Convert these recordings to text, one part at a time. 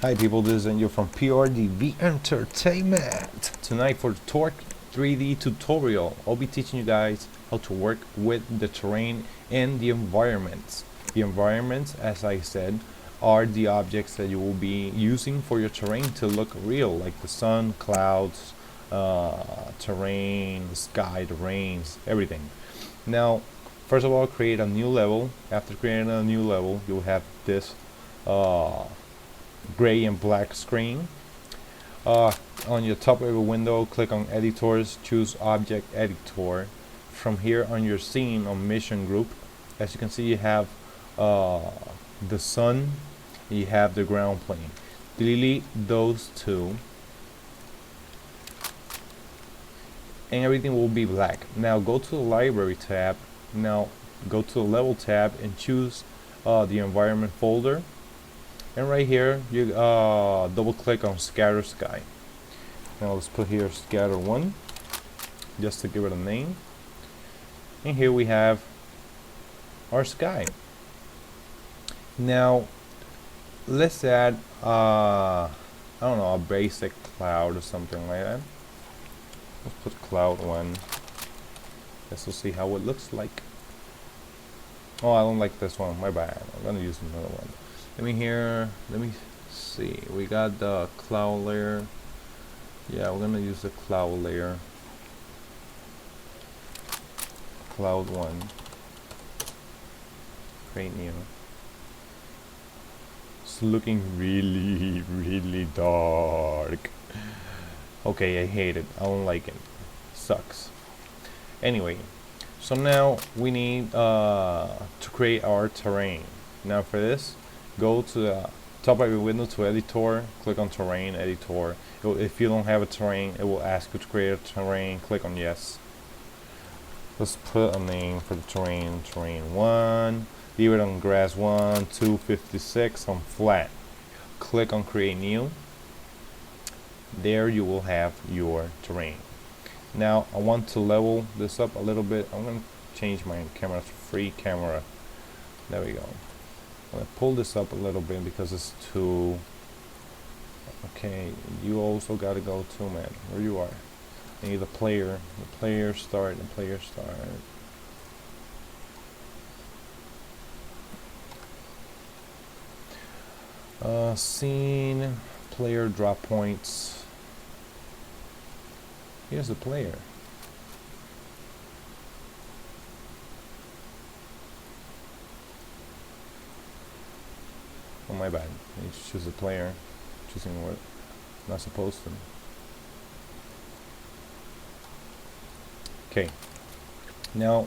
Hi people, this is Angel from PRDV Entertainment. Tonight for the Torque 3D tutorial, I'll be teaching you guys how to work with the terrain and the environments. The environments, as I said, are the objects that you will be using for your terrain to look real, like the sun, clouds, terrain, the sky, the rains, everything. Now, first of all, create a new level. After creating a new level, you'll have this gray and black screen. On your top of your window, click on editors, choose object editor. From here on your scene on mission group, as you can see, you have the sun, you have the ground plane. Delete those two and everything will be black. Now go to the library tab. Now go to the level tab and choose the environment folder. And right here, you double click on scatter sky. Now let's put here scatter 1, just to give it a name. And here we have our sky. Now let's add, I don't know, a basic cloud or something like that. Let's put cloud 1, just to see how it looks like. Oh, I don't like this one, my bad. I'm gonna use another one. Let me see, we got the cloud layer. Yeah, we're gonna use the cloud layer, cloud 1, create new. It's looking really dark. Okay, I hate it, I don't like it, sucks. Anyway, so now we need to create our terrain. Now for this, go to the top of your window to editor, click on terrain editor. If you don't have a terrain, it will ask you to create a terrain, click on yes. Let's put a name for the terrain, terrain 1, leave it on grass 1, 256 on flat. Click on create new. There you will have your terrain. Now I want to level this up a little bit. I'm going to change my camera to free camera. There we go. I'm gonna pull this up a little bit because it's too. Okay, you also gotta go too, man. Where you are? I need the player start. Scene, player drop points. Here's the player. Oh, my bad. I need to choose a player. Choosing what? Not supposed to. Okay. Now,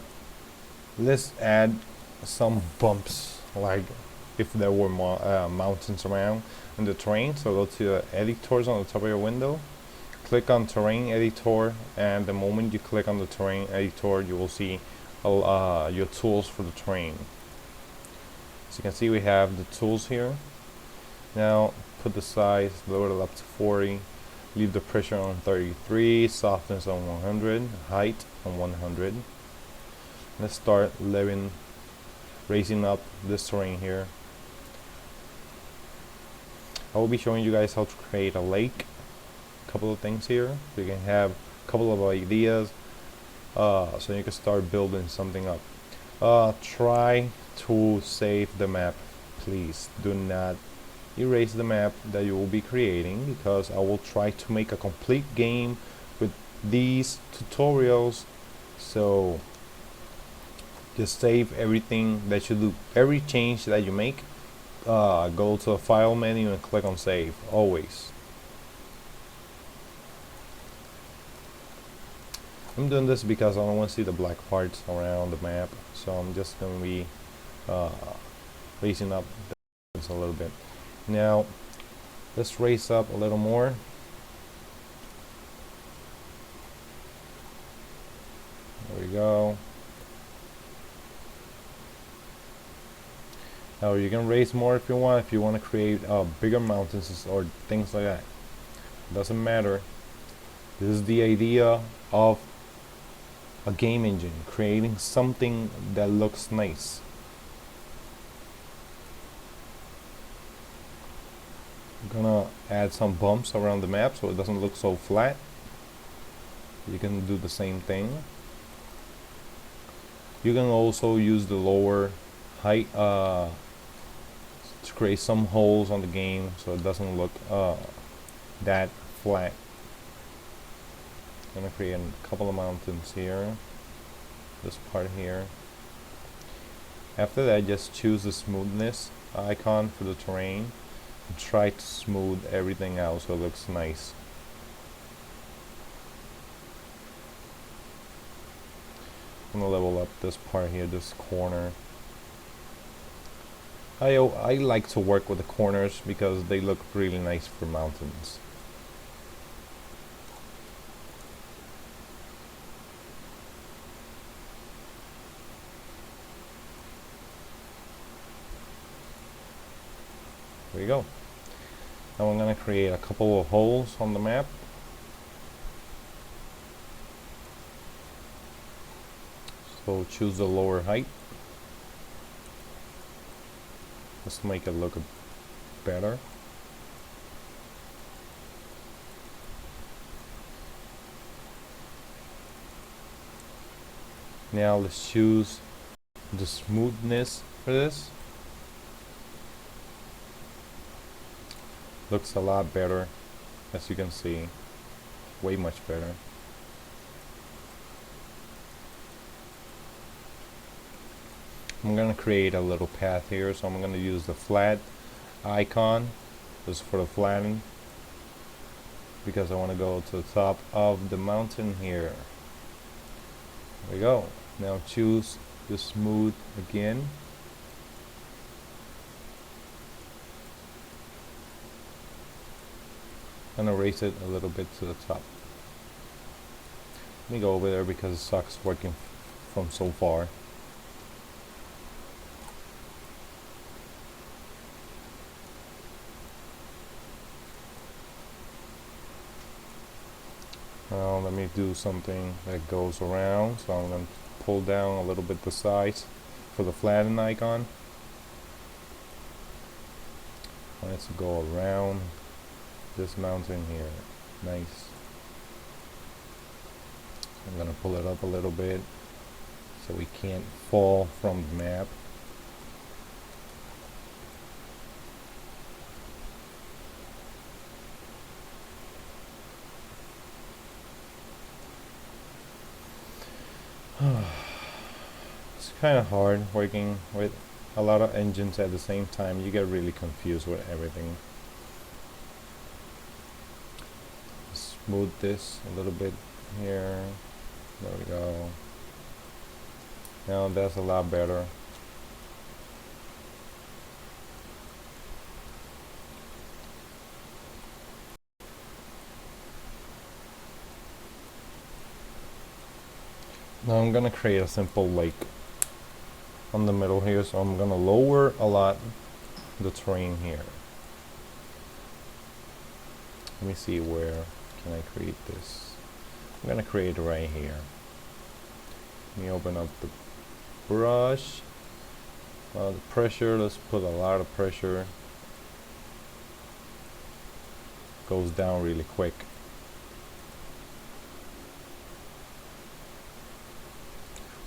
let's add some bumps, like if there were mountains around in the terrain. So go to the editors on the top of your window. Click on terrain editor, and the moment you click on the terrain editor, you will see your tools for the terrain. As you can see, we have the tools here. Now put the size, lower it up to 40, leave the pressure on 33, softness on 100, height on 100. Let's start raising up this terrain here. I will be showing you guys how to create a lake. A couple of things here, so you can have a couple of ideas, so you can start building something up. Try to save the map. Please do not erase the map that you will be creating, because I will try to make a complete game with these tutorials. So just save everything that you do. Every change that you make, go to the file menu and click on save always. I'm doing this because I don't want to see the black parts around the map, so I'm just going to be raising up this a little bit. Now let's raise up a little more. There we go. Now you can raise more if you want to create bigger mountains or things like that. Doesn't matter. This is the idea of a game engine, creating something that looks nice. I'm gonna add some bumps around the map so it doesn't look so flat. You can do the same thing. You can also use the lower height to create some holes on the game so it doesn't look that flat. I'm gonna create a couple of mountains here, this part here. After that, just choose the smoothness icon for the terrain and try to smooth everything out so it looks nice. I'm gonna level up this part here, this corner. I like to work with the corners because they look really nice for mountains. There you go. Now I'm gonna create a couple of holes on the map. So choose the lower height. Let's make it look better. Now let's choose the smoothness for this. Looks a lot better, as you can see. Way much better. I'm gonna create a little path here, so I'm gonna use the flat icon just for the flattening because I want to go to the top of the mountain here. There we go. Now choose the smooth again. I'm gonna raise it a little bit to the top. Let me go over there because it sucks working from so far. Now let me do something that goes around. So I'm going to pull down a little bit the size for the flatten icon. Let's go around this mountain here. Nice. I'm going to pull it up a little bit so we can't fall from the map. It's kind of hard working with a lot of engines at the same time. You get really confused with everything. Smooth this a little bit here. There we go. Now that's a lot better. Now I'm gonna create a simple lake on the middle here, so I'm gonna lower a lot the terrain here. Let me see, where can I create this? I'm gonna create it right here. Let me open up the brush. The pressure, let's put a lot of pressure. Goes down really quick.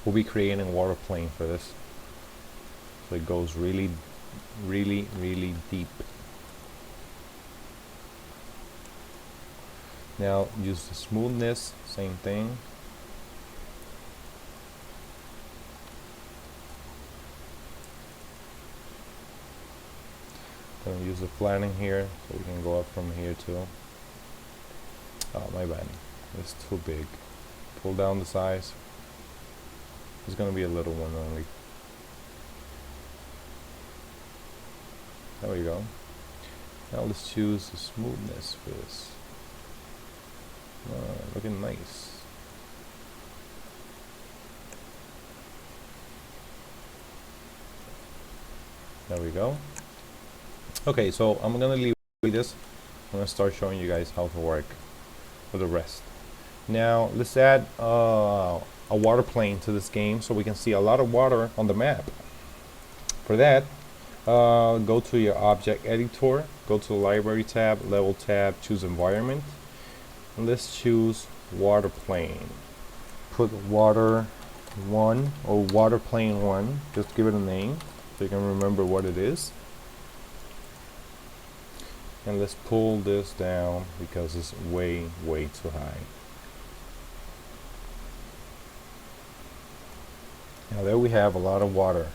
We'll be creating a water plane for this. So it goes really, really, really deep. Now use the smoothness, same thing. Gonna use the flattening here so we can go up from here too. Oh, my bad. It's too big. Pull down the size. It's gonna be a little one only. There we go. Now let's choose the smoothness for this. Looking nice. There we go. Okay, so I'm gonna leave this. I'm gonna start showing you guys how to work with the rest. Now let's add a water plane to this game so we can see a lot of water on the map. For that, go to your object editor, go to the library tab, level tab, choose environment, and let's choose water plane. Put water 1 or water plane 1, just give it a name so you can remember what it is. And let's pull this down because it's way too high. Now there we have a lot of water.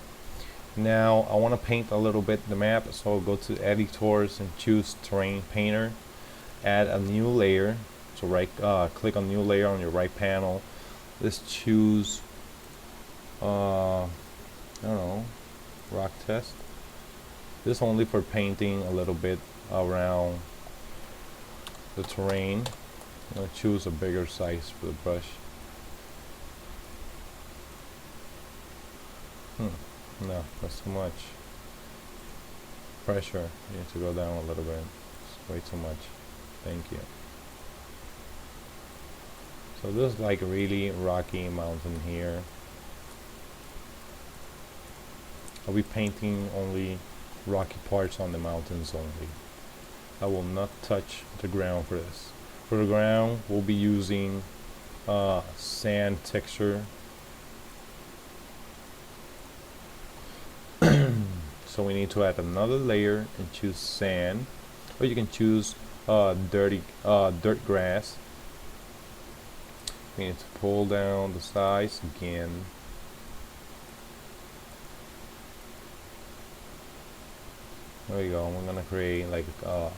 Now I want to paint a little bit the map, so I'll go to editors and choose terrain painter, add a new layer. So click on new layer on your right panel. Let's choose I don't know, rock test. This is only for painting a little bit around the terrain. I'm going to choose a bigger size for the brush. No, that's too much. Pressure, you need to go down a little bit. It's way too much. Thank you. So this is like a really rocky mountain here. I'll be painting only rocky parts on the mountains only. I will not touch the ground for this. For the ground, we'll be using sand texture. So we need to add another layer and choose sand, or you can choose dirt grass. We need to pull down the size again. There we go. We're gonna create like a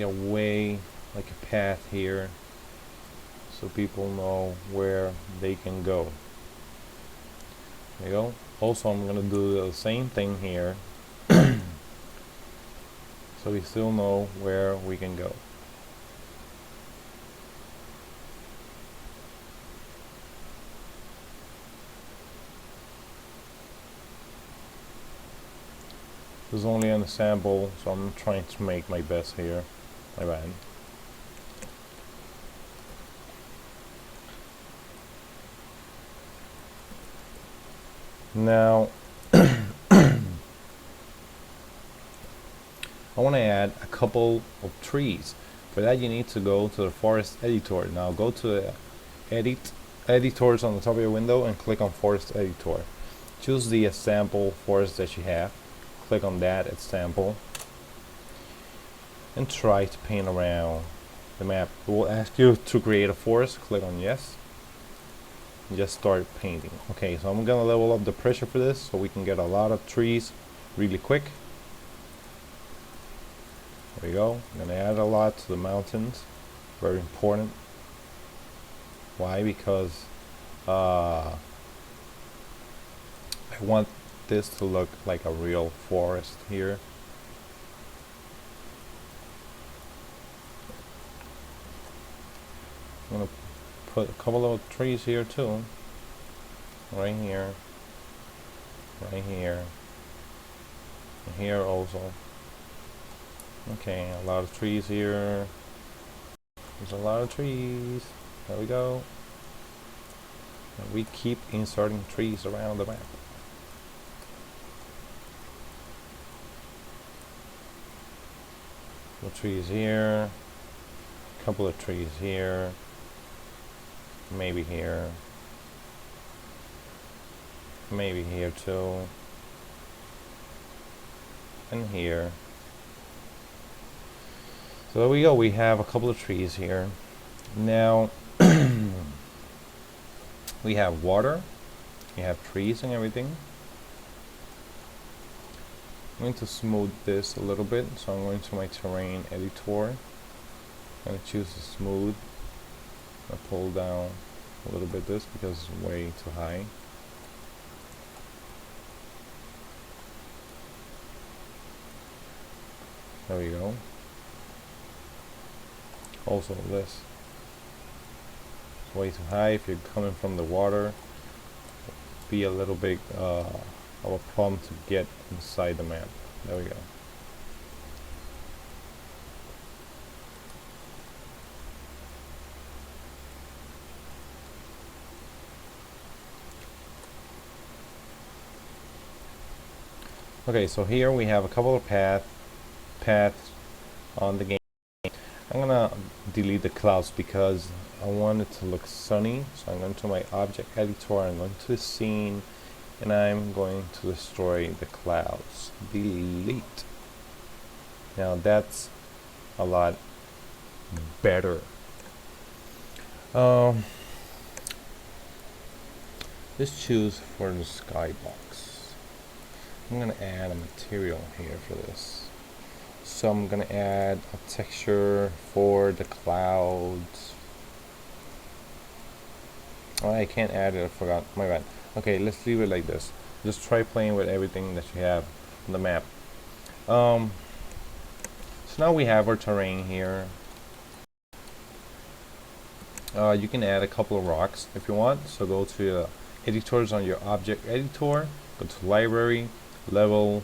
way, like a path here, so people know where they can go. There you go. Also, I'm gonna do the same thing here, so we still know where we can go. This is only an sample, so I'm trying to make my best here. My bad. Now, I want to add a couple of trees. For that, you need to go to the forest editor. Now, go to the editors on the top of your window and click on forest editor. Choose the sample forest that you have. Click on that example and try to paint around the map. It will ask you to create a forest. Click on yes. Just start painting. Okay, so I'm gonna level up the pressure for this so we can get a lot of trees really quick. There we go. I'm gonna add a lot to the mountains. Very important. Why? Because I want this to look like a real forest here. I'm gonna put a couple of trees here too. Right here. Right here. And here also. Okay, a lot of trees here. There's a lot of trees. There we go. And we keep inserting trees around the map. Trees here, a couple of trees here, maybe here, maybe here too, and here. So there we go, we have a couple of trees here. Now we have water, we have trees and everything. I'm going to smooth this a little bit, so I'm going to my terrain editor. I'm going to choose the smooth. I pull down a little bit this because it's way too high. There we go. Also this. It's way too high. If you're coming from the water, be a little bit of a problem to get inside the map. There we go. Okay, so here we have a couple of paths on the game. I'm gonna delete the clouds because I want it to look sunny. So I'm going to my object editor, I'm going to the scene, and I'm going to destroy the clouds. Delete. Now that's a lot better. Just choose for the skybox. I'm gonna add a material here for this. So I'm gonna add a texture for the clouds. Oh, I can't add it, I forgot, my bad. Okay, let's leave it like this. Just try playing with everything that you have on the map. So now we have our terrain here. You can add a couple of rocks if you want. So go to editors on your object editor, go to library, level,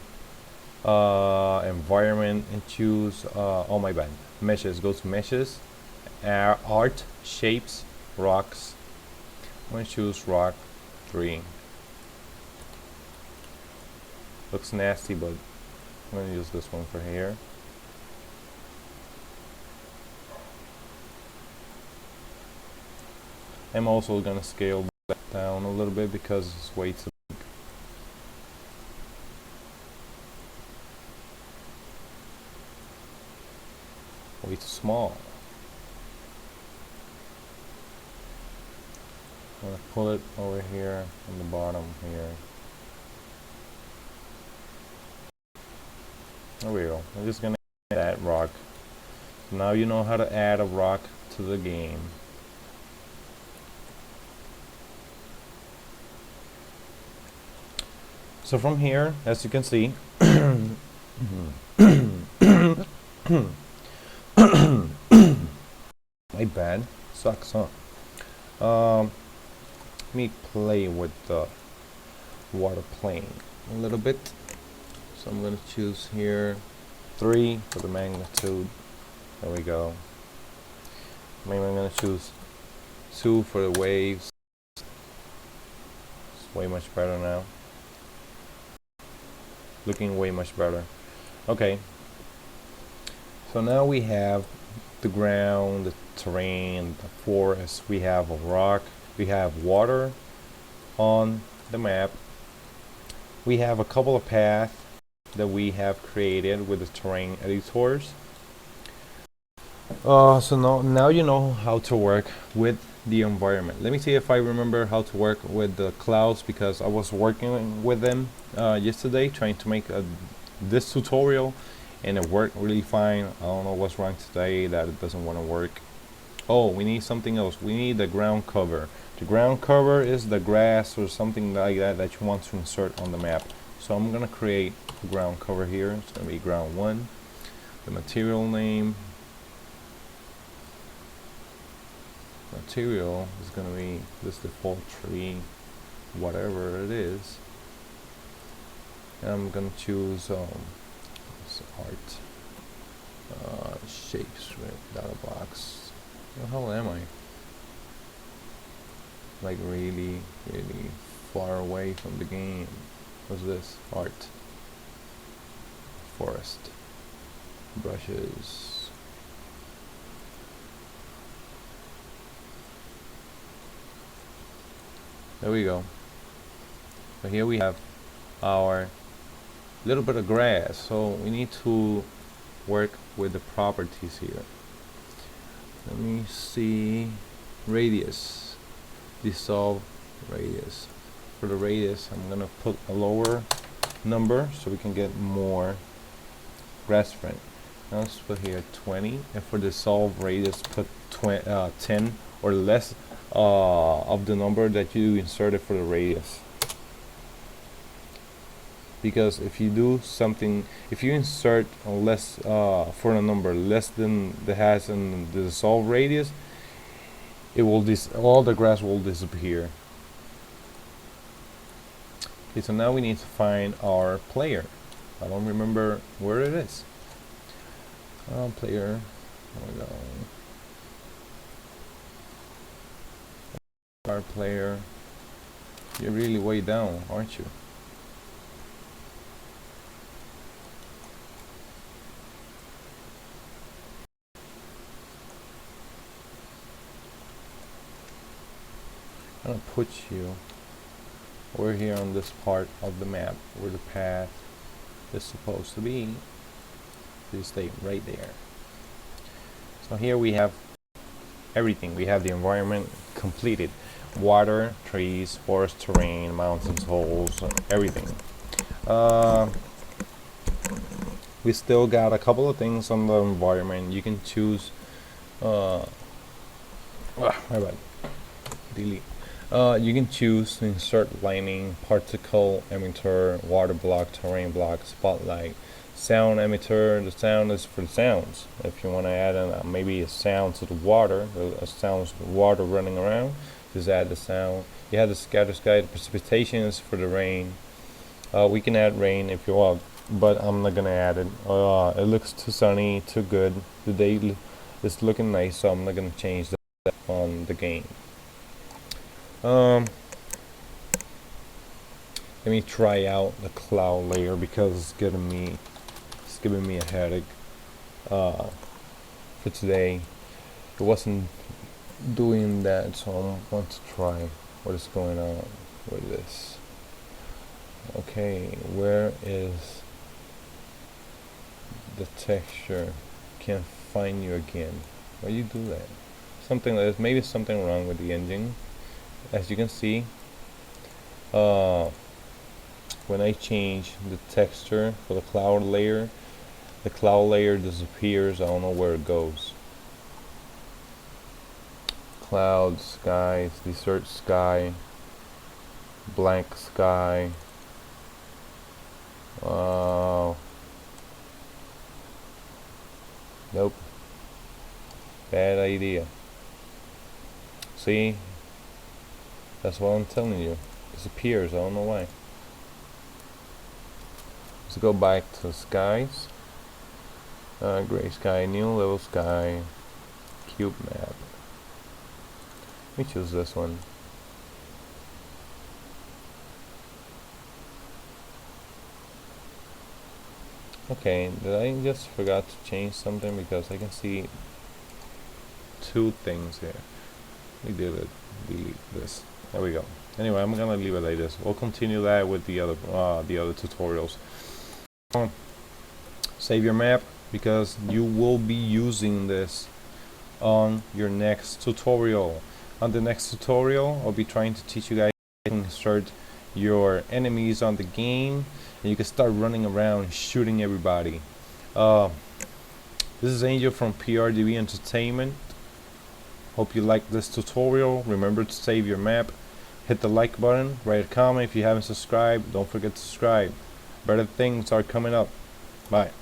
environment, and choose, oh my bad, meshes. Go to meshes, art, shapes, rocks. I'm going to choose rock 3. Looks nasty, but I'm going to use this one for here. I'm also going to scale that down a little bit because it's way too big. Way too small. I'm going to pull it over here on the bottom here. There we go. I'm just going to add that rock. Now you know how to add a rock to the game. So from here, as you can see, my bad, sucks, huh? Let me play with the water plane a little bit. So I'm going to choose here 3 for the magnitude. There we go. Maybe I'm going to choose 2 for the waves. It's way much better now. Looking way much better. Okay. So now we have the ground, the terrain, the forest. We have a rock. We have water on the map. We have a couple of paths that we have created with the terrain editors. So now you know how to work with the environment. Let me see if I remember how to work with the clouds, because I was working with them yesterday trying to make this tutorial, and it worked really fine. I don't know what's wrong today that it doesn't want to work. Oh, we need something else. We need the ground cover. The ground cover is the grass or something like that that you want to insert on the map. So I'm gonna create a ground cover here. It's gonna be ground 1. The material name. Material is going to be this default tree, whatever it is. And I'm going to choose this art, shapes, right, data box. What the hell am I? Like really far away from the game. What's this? Art, forest, brushes. There we go. So here we have our little bit of grass. So we need to work with the properties here. Let me see. Radius. Dissolve radius. For the radius, I'm gonna put a lower number so we can get more grass front. Now let's put here 20, and for dissolve radius, put 10 or less of the number that you inserted for the radius. Because if you do something, if you insert less for a number less than the has in the dissolve radius, it will all the grass will disappear. Okay, so now we need to find our player. I don't remember where it is. Player. There we go. Our player. You're really way down, aren't you? gonna put you over here on this part of the map where the path is supposed to be. You stay right there. So here we have everything. We have the environment completed. Water, trees, forest, terrain, mountains, holes, everything. We still got a couple of things on the environment. You can choose my bad. Delete. You can choose to insert lighting, particle emitter, water block, terrain block, spotlight, sound emitter. The sound is for the sounds. If you want to add maybe a sound to the water, a sound to the water running around, just add the sound. You have the scatter sky. The precipitation is for the rain. We can add rain if you want, but I'm not gonna add it. It looks too sunny, too good. The day is looking nice, so I'm not gonna change that on the game. Let me try out the cloud layer because it's giving me a headache for today. It wasn't doing that, so I want to try what is going on with this. Okay, where is the texture? Can't find you again. Why do you do that? There's maybe something wrong with the engine. As you can see, when I change the texture for the cloud layer disappears. I don't know where it goes. Cloud, skies, desert sky, blank sky. Nope. Bad idea. See? That's what I'm telling you. Disappears. I don't know why. Let's go back to skies. Gray sky, new level sky, cube map. Let me choose this one. Okay, did I just forgot to change something because I can see two things here. We did it. Delete this. There we go. Anyway, I'm gonna leave it like this. We'll continue that with the other tutorials. Save your map because you will be using this on your next tutorial. On the next tutorial, I'll be trying to teach you guys how to insert your enemies on the game, and you can start running around shooting everybody. This is Angel from PRDV Entertainment. Hope you like this tutorial. Remember to save your map. Hit the like button, write a comment if you haven't subscribed. Don't forget to subscribe. Better things are coming up. Bye.